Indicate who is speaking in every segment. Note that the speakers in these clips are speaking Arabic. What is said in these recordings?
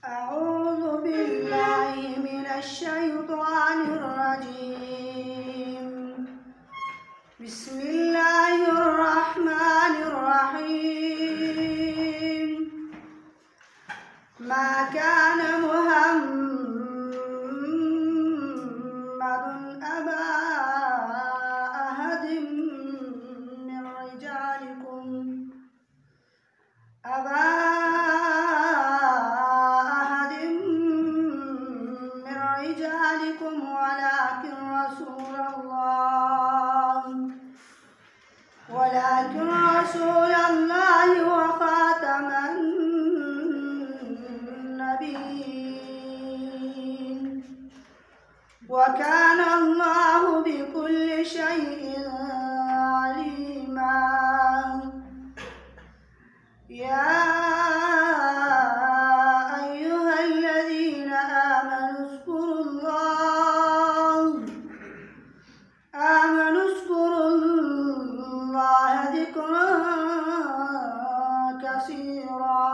Speaker 1: أعوذ بالله من الشيطان الرجيم. بسم الله الرحمن الرحيم. ما كان محمد أبا أحد من رجالكم ولكن رسول الله وخاتم النبيين، وكان الله بكل شيء عليما. يا أيها الذين آمنوا اذكروا الله ذكرا كثيرا.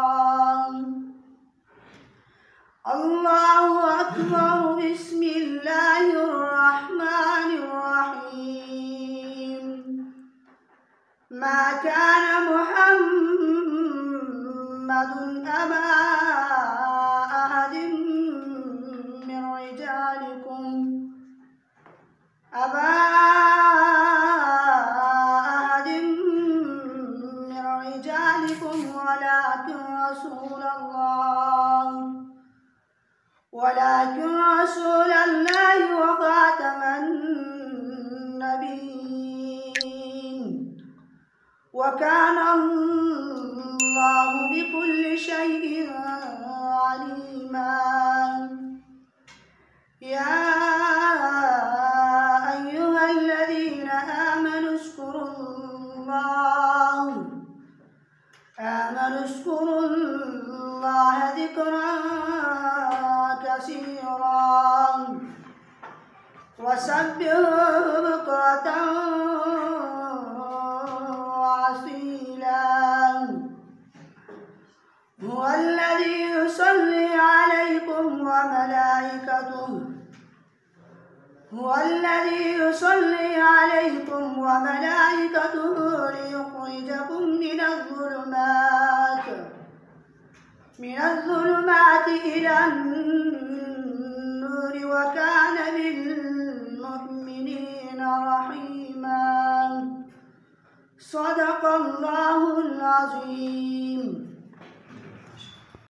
Speaker 1: الله أكبر. بسم الله الرحمن الرحيم. ما كان محمد أبا أحد من رجالكم ولكن رسول الله وخاتم النبيين، وكان الله بكل شيء عليما. يا أيها الذين آمنوا اذكروا الله ذكرا كثيرا، وسبحوه بكرة وأصيلا. هو الذي يصلي عليكم وملائكته ليخرجكم من الظلمات إلى النور، وكان بالمؤمنين رحيما. صدق الله العظيم.